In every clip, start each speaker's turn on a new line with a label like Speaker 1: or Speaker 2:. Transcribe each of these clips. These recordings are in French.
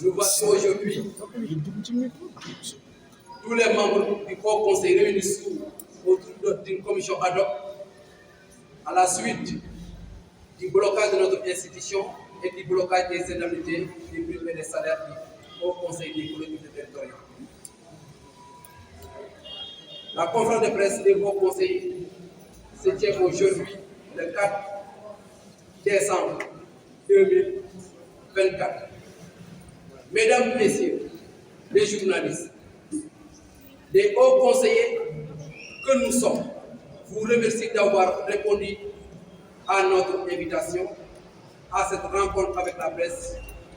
Speaker 1: Nous voici aujourd'hui, tous les membres du Haut Conseil réunis autour d'une commission ad hoc à la suite du blocage de notre institution et du blocage des indemnités, des primes et des salaires du Haut Conseil des collectivités territoriales. La conférence de presse des Hauts Conseils se tient aujourd'hui, le 4 décembre 2024. Mesdames, Messieurs, les journalistes, les hauts conseillers que nous sommes, vous remercie d'avoir répondu à notre invitation à cette rencontre avec la presse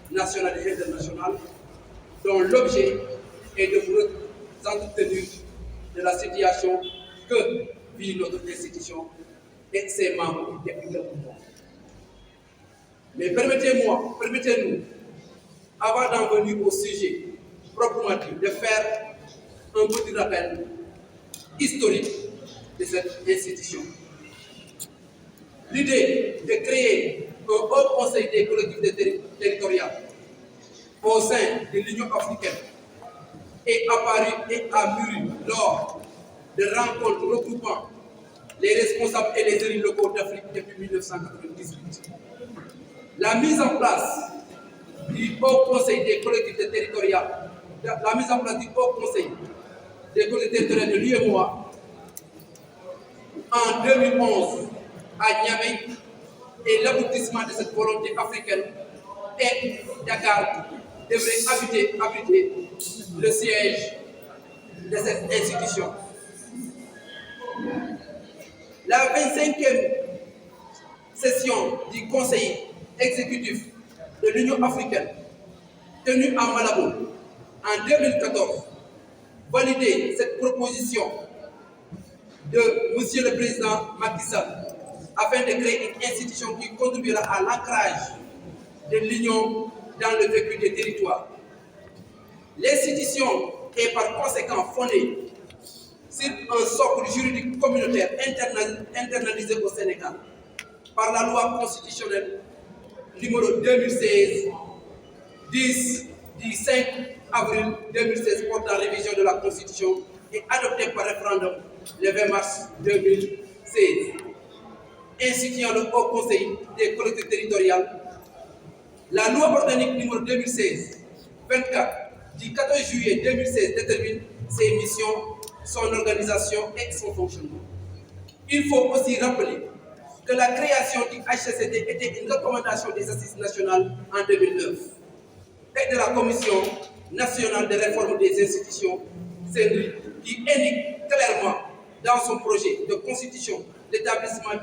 Speaker 1: nationale et internationale, dont l'objet est de vous entretenir de la situation que vit notre institution et ses membres depuis quelques mois. Mais permettez-nous, avant d'en venir au sujet proprement dit, de faire un petit rappel historique de cette institution. L'idée de créer un haut conseil des collectivités territoriales au sein de l'Union africaine est apparue et a mûri lors de rencontres regroupant les responsables et les élus locaux d'Afrique depuis 1998. La mise en place du Haut Conseil des collectivités territoriales, la mise en place du Haut Conseil des collectivités territoriales de l'UEMOA en 2011 à Niamey et l'aboutissement de cette volonté africaine et Dakar devrait abriter le siège de cette institution. La 25e session du Conseil exécutif de l'Union africaine, tenue à Malabo en 2014, validait cette proposition de M. le Président Macky Sall afin de créer une institution qui contribuera à l'ancrage de l'Union dans le vécu des territoires. L'institution est par conséquent fondée sur un socle juridique communautaire internalisé au Sénégal par la loi constitutionnelle numéro 2016-10 du 5 avril 2016 portant révision de la Constitution et adoptée par référendum le 20 mars 2016. Instituant le Haut Conseil des collectivités territoriales, la loi organique numéro 2016-24 du 14 juillet 2016 détermine ses missions, son organisation et son fonctionnement. Il faut aussi rappeler que la création du HCCT était une recommandation des Assises nationales en 2009 et de la Commission nationale de réforme des institutions, qui indique clairement dans son projet de constitution l'établissement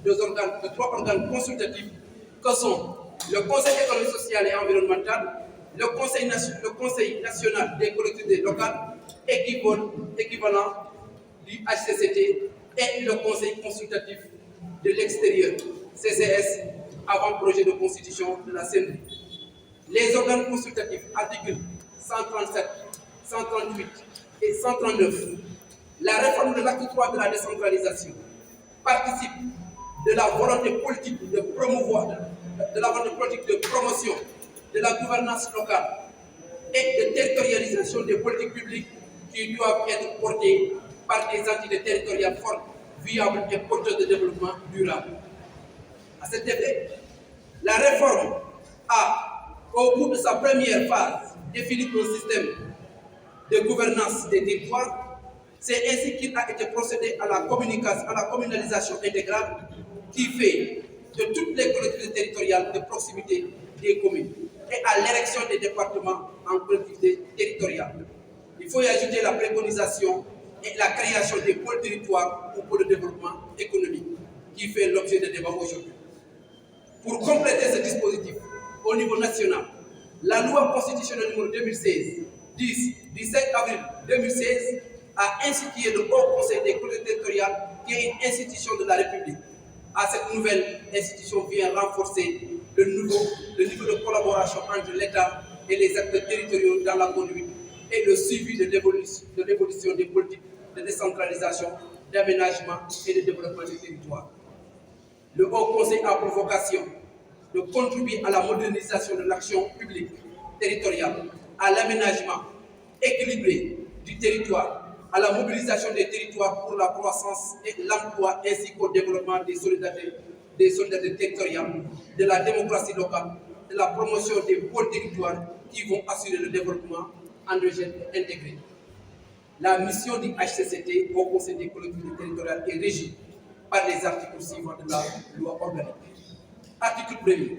Speaker 1: de trois organes consultatifs que sont le Conseil économique, social et environnemental, le Conseil national des collectivités locales, équivalent du HCCT, et le Conseil consultatif de l'extérieur, CCS, avant projet de constitution de la CNRI. Les organes consultatifs, articles 137, 138 et 139, la réforme de l'acte 3 de la décentralisation participe de la volonté politique de promouvoir, de la volonté politique de promotion de la gouvernance locale et de territorialisation des politiques publiques qui doivent être portées par des entités territoriales fortes, viables et porteuses de développement durable. À cet effet, la réforme a, au bout de sa première phase, défini un système de gouvernance des territoires. C'est ainsi qu'il a été procédé à la communalisation intégrale qui fait de toutes les collectivités territoriales de proximité des communes et à l'érection des départements en collectivités territoriales. Il faut y ajouter la préconisation et la création des pôles territoires ou pôles de développement économique qui fait l'objet de débat aujourd'hui. Pour compléter ce dispositif, au niveau national, la loi constitutionnelle numéro 2016-10 du 5 avril 2016 a institué le Haut Conseil des collectivités territoriales qui est une institution de la République. À cette nouvelle institution vient renforcer le niveau de collaboration entre l'État et les acteurs territoriaux dans la conduite et le suivi de l'évolution des politiques de décentralisation, d'aménagement et de développement des territoires. Le Haut Conseil a pour vocation de contribuer à la modernisation de l'action publique territoriale, à l'aménagement équilibré du territoire, à la mobilisation des territoires pour la croissance et l'emploi, ainsi qu'au développement des solidarités territoriales, de la démocratie locale, de la promotion des pôles territoires qui vont assurer le développement endogène et intégré. La mission du HCCT au Conseil des collectivités territoriales est régie par les articles suivants de la loi organique. Article 1er.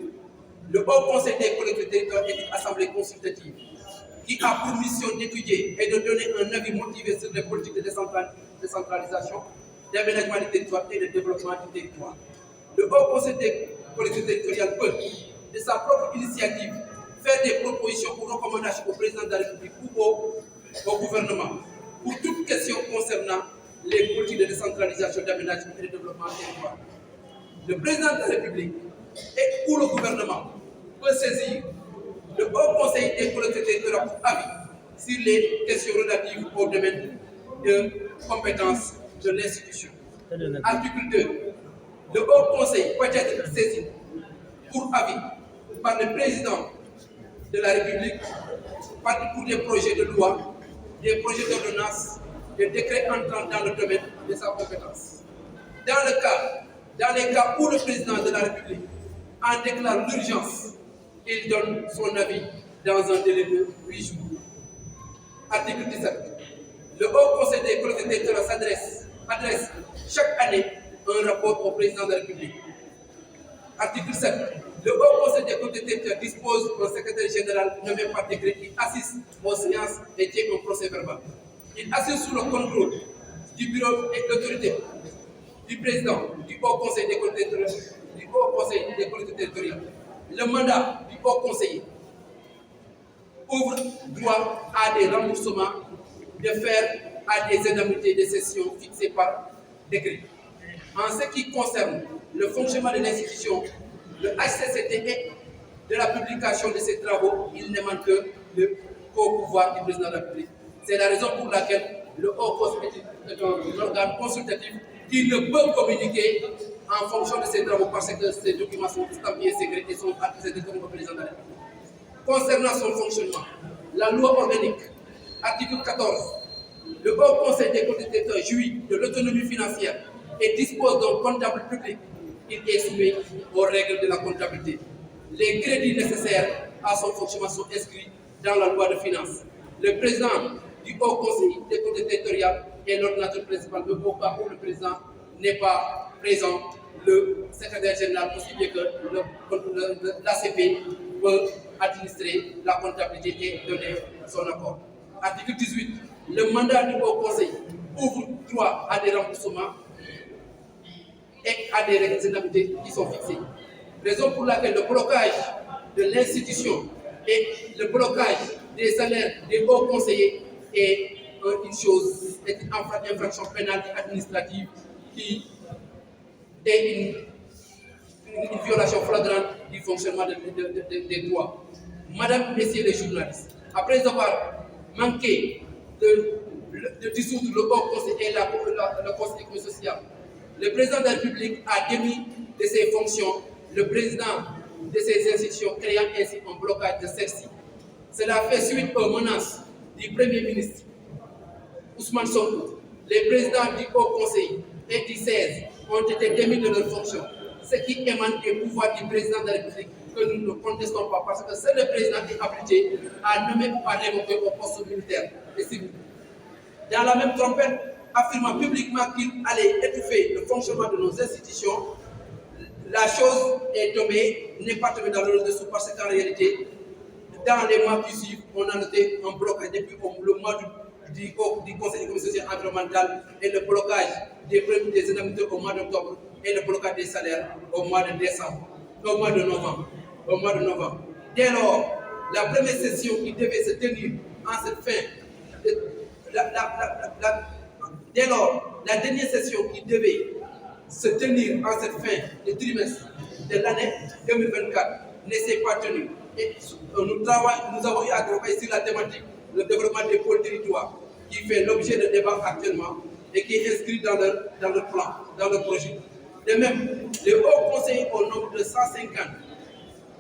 Speaker 1: Le Haut Conseil des collectivités territoriales est une assemblée consultative qui a pour mission d'étudier et de donner un avis motivé sur les politiques de décentralisation, d'aménagement du territoire et de développement du territoire. Le Haut Conseil des collectivités territoriales peut, de sa propre initiative, faire des propositions ou recommandations au président de la République ou au gouvernement pour toute question concernant les politiques de décentralisation, d'aménagement et de développement du territoire. Le président de la République ou le gouvernement peut saisir le Haut Conseil des collectivités territoriales pour avis sur les questions relatives au domaine de compétences de l'institution. Article 2. Le Haut Conseil peut être saisi pour avis par le président de la République pour des projets de loi, des projets d'ordonnance, des décrets entrant dans le domaine de sa compétence. Dans les cas où le président de la République en déclare l'urgence, il donne son avis dans un délai de 8 jours. Article 17. Le Haut Conseil des collectivités territoriales adresse chaque année un rapport au président de la République. Article 7. Le Haut Conseil des collectivités territoriales dispose d'un secrétaire général nommé par décret qui assiste aux séances et tient un procès verbal. Il assiste sous le contrôle du bureau et de l'autorité du président du Haut Conseil des collectivités territoriales. Le mandat du Haut Conseiller ouvre droit à des remboursements de faire à des indemnités de cession fixées par décret. En ce qui concerne le fonctionnement de l'institution, le HCCT et de la publication de ses travaux, il ne manque que le pouvoir du président de la République. C'est la raison pour laquelle le Haut Conseil est un organe consultatif qui ne peut communiquer en fonction de ses travaux parce que ces documents sont stampés secrets et sont accessibles au président de la République. Concernant son fonctionnement, la loi organique, article 14, le Haut Conseil des collectivités territoriales jouit de l'autonomie financière et dispose d'un comptable public. Il est soumis aux règles de la comptabilité. Les crédits nécessaires à son fonctionnement sont inscrits dans la loi de finances. Le président du Haut Conseil des collectivités territoriales est l'ordonnateur principal, mais au cas où le président n'est pas présent, le secrétaire général, aussi bien que l'ACP, peut administrer la comptabilité et donner son accord. Article 18. Le mandat du Haut Conseil ouvre droit à des remboursements et à des indemnités qui sont fixées. Raison pour laquelle le blocage de l'institution et le blocage des salaires des hauts conseillers est une infraction pénale et administrative qui est une violation flagrante du fonctionnement des droits. Madame, Messieurs les journalistes, après avoir manqué de dissoudre le Haut Conseil et le Conseil économique et social, le président de la République a démis de ses fonctions le président de ces institutions, créant ainsi un blocage de celle-ci. Cela fait suite aux menaces du Premier ministre Ousmane Sonko. Les présidents du Haut Conseil et du 16 ont été démis de leurs fonctions, ce qui émane des pouvoirs du président de la République que nous ne contestons pas parce que c'est le président qui est habilité à nommer ou à révoquer au poste militaire et civil. Dans la même trompette, affirmant publiquement qu'il allait étouffer le fonctionnement de nos institutions, la chose est tombée, n'est pas tombée dans le dessous parce qu'en réalité, dans les mois qui suivent, on a noté un blocage depuis le mois du Conseil économique social et environnemental et le blocage des indemnités au mois d'octobre et le blocage des salaires au mois de décembre, au mois de novembre. Dès lors, la première session qui devait se tenir en cette fin, dès lors, la dernière session qui devait se tenir en cette fin de trimestre de l'année 2024 ne s'est pas tenue. Et nous avons eu à travailler sur la thématique, le développement des pôles territoires, qui fait l'objet de débats actuellement et qui est inscrit dans le plan, dans le projet. De même, le Haut Conseil au nombre de 150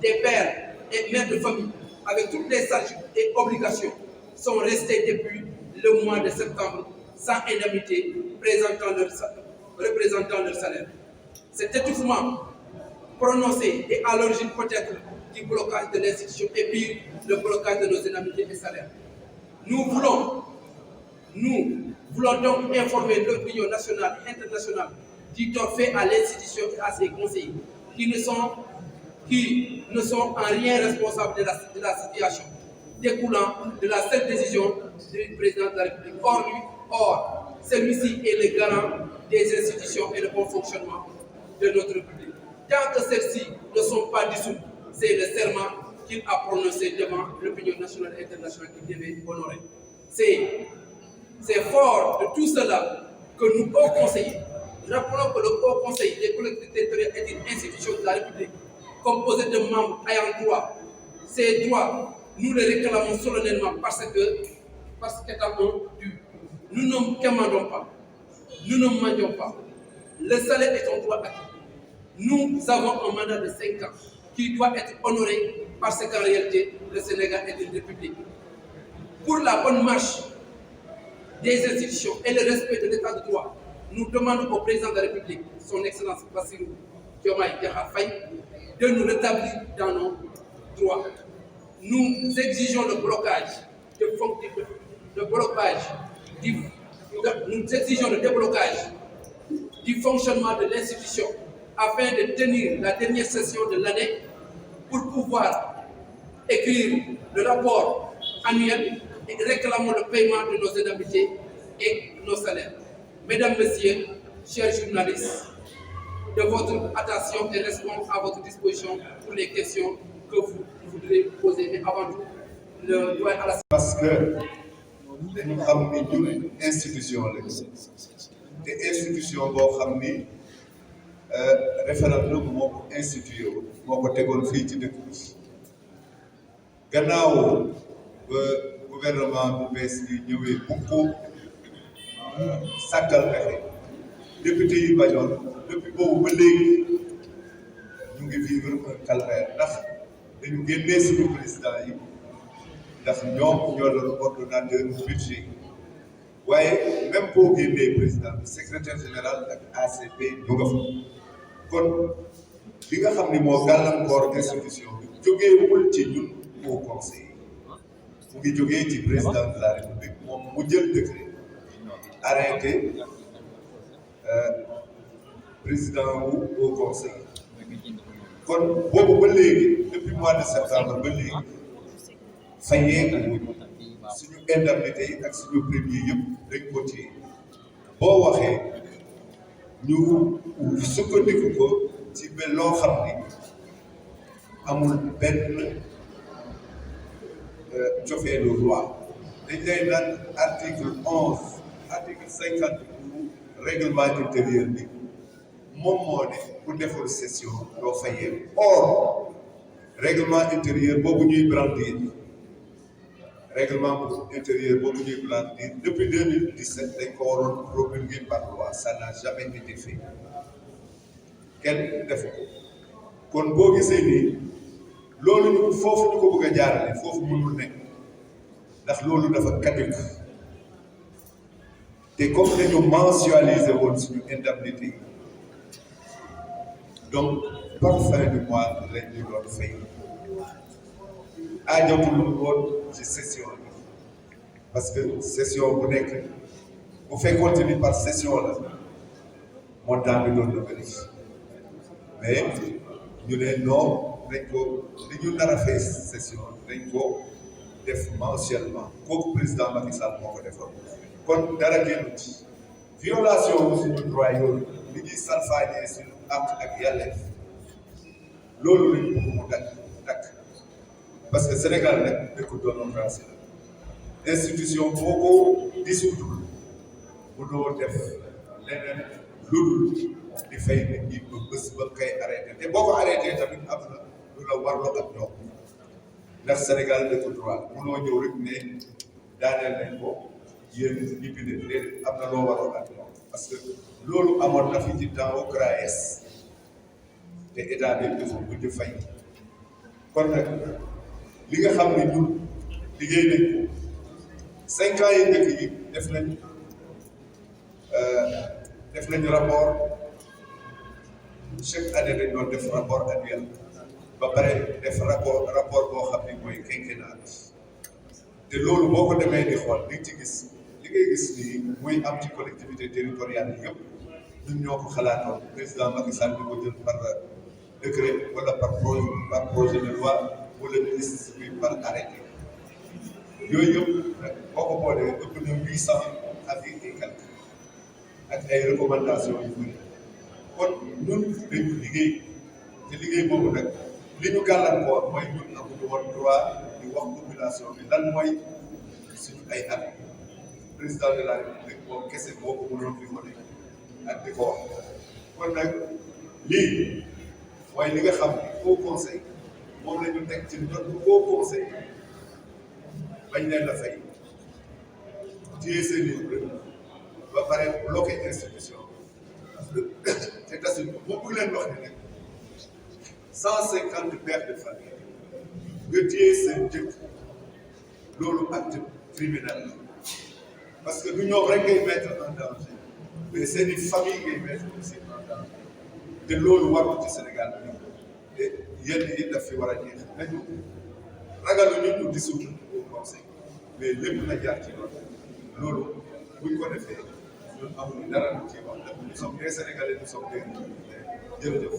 Speaker 1: des pères et mères de famille avec toutes les charges et obligations, sont restés depuis le mois de septembre sans indemnité représentant leur salaire. Cet étouffement prononcé est à l'origine peut-être du blocage de l'institution et pire, le blocage de nos indemnités et salaires. Nous voulons donc informer l'opinion nationale et internationale du tort fait à l'institution et à ses conseillers qui ne sont en rien responsables de la situation découlant de la seule décision du président de la République. Or, celui-ci est le garant des institutions et le bon fonctionnement de notre République. Tant que celles-ci ne sont pas dissoutes, c'est le serment qu'il a prononcé devant l'opinion nationale et internationale qu'il devait honorer. C'est fort de tout cela que nous, hauts conseillers, rappelons que le Haut Conseil des collectivités territoriales est une institution de la République composée de membres ayant droit. Ces droits, nous les réclamons solennellement parce qu'étant dû. Nous ne commandons pas, nous ne mendions pas. Le salaire est un droit acquis. Nous avons un mandat de 5 ans qui doit être honoré parce qu'en réalité, le Sénégal est une république. Pour la bonne marche des institutions et le respect de l'état de droit, nous demandons au président de la République, son Excellence Bassirou Diomaye Diakhar Faye, de nous rétablir dans nos droits. Nous exigeons le blocage nous exigeons le déblocage du fonctionnement de l'institution afin de tenir la dernière session de l'année pour pouvoir écrire le rapport annuel et réclamons le paiement de nos indemnités et nos salaires. Mesdames, Messieurs, chers journalistes, de votre attention et restons à votre disposition pour les questions que vous voudrez poser. Mais avant tout, le doigt à la...
Speaker 2: Parce que dañu xam ni ñun institution la te institution boo xam ni référendum moo ko institué moo ko tegoon fii ci dëkk bi gannaaw ba gouvernement bu bees bi ñëwee bu ko sàkkal pexe député yi bañoon depuis boobu ba léegi ñu ngi vivre un calvaire ndax dañu génnee suñu président yi ndax ñoom ñoo doon ordonnateur budget waaye même boo génnee président bi secrétaire général ak ACP ñu nga fa kon li nga xam ni moo gàllankoor institution bi jógeewul ci ñun au conseil mu ngi jógee ci président de la république moom mu jël décret arrêté président wu au conseil kon boobu ba léegi depuis mois de septembre ba léegi fayee suñu indemnité yi ak suñu premier yëpp dañ ko téye boo waxee ñu sukkandiku ko ci ba loo xam ni amul benn cofeelu loi dañ lay naan article 50 règlement intérieur bi moom moo ne ku deful session doo fayee or règlement intérieur boobu ñuy brandir depuis 2017 dañ ko waroon promulguer par loi ça n'a jamais été fait kenn defu ko kon boo gisee nii loolu ñu foofu ñu ko bëgg a jaarale foofu mënul nekk ndax loolu dafa caduc te comme dañu mensualiser woon suñu indemnité yi donc par fin du mois lañ ñu doon fay aajotul woon ci session bi parce que session bu nekk bu fekkoon ni par session la montant bi doon na bëri mais ñu ne non dañ ko li ñu nar a fay session dañ ko def mensuellement kooku président Macky Sall moo ko defoon kon dara génn ci violation bu suñu droit yooyu li ñuy salfaañee suñu àq ak yelleef loolu lañ bëgg mu dakk parce que Sénégal nag dëkku démocratie la institution boo ko dissoudre mënoo def leneen lu dul di fay nit ñi ba bés ba koy arrêté te boo ko arrêté tamit am na lu la warloo ak ñoom ndax Sénégal dëkku droit mënoo ñëw rek ne daaneel nañ ko yéen ñibbi ne déedéet am na loo waroo ak ñoom parce que loolu amoon na fi ci temps CRAES te état bi dafa mujj fay kon nag li nga xam ne ñun liggéey nañ ko 5 ans yi njëkk yi def nañu rapport chaque année dañ doon def rapport annuel ba pare def rapport boo xam ne mooy quinquennal te loolu boo ko demee di xool li ci gis li ngay gis nii muy am ci collectivité territoriale yi yëpp ñun ñoo ko xalaatoon président Macky Sall di ko jël par décret wala par projet de loi wala ministre bi par arrêté yooyu yëpp nag boo ko boolee ëpp na 800 avis et quelques ak ay recommandations yu bëri kon ñun dañu liggéey te liggéey boobu nag li ñu gàllankoor mooy ñun amuñu woon droit di wax population bi lan mooy suñu ay at président de la république moom kese moo ko mënoon di ko ak di ko wax kon nag lii mooy li nga xam ne au conseil moom la ñu teg ci notre au conseil bañ leen la fay téye seen livre ba pare bloqué institution te tasul boo bëgg leen wax ne nag 150 pères de famille nga téye seen jëkk loolu acte criminel la parce que du ñoom rek ngay mettre en danger mais seen i famille ngay mettre aussi en danger te loolu warul ci Sénégal bi te yenn yi daf fi war a jeex nañu ragalu nit ñu dissoudre au conseil mais lépp na jaar ci loolu buñ ko defee ñun amuñu dara lu ciy wax nous sommes des Sénégalais nous sommes des jërëjëf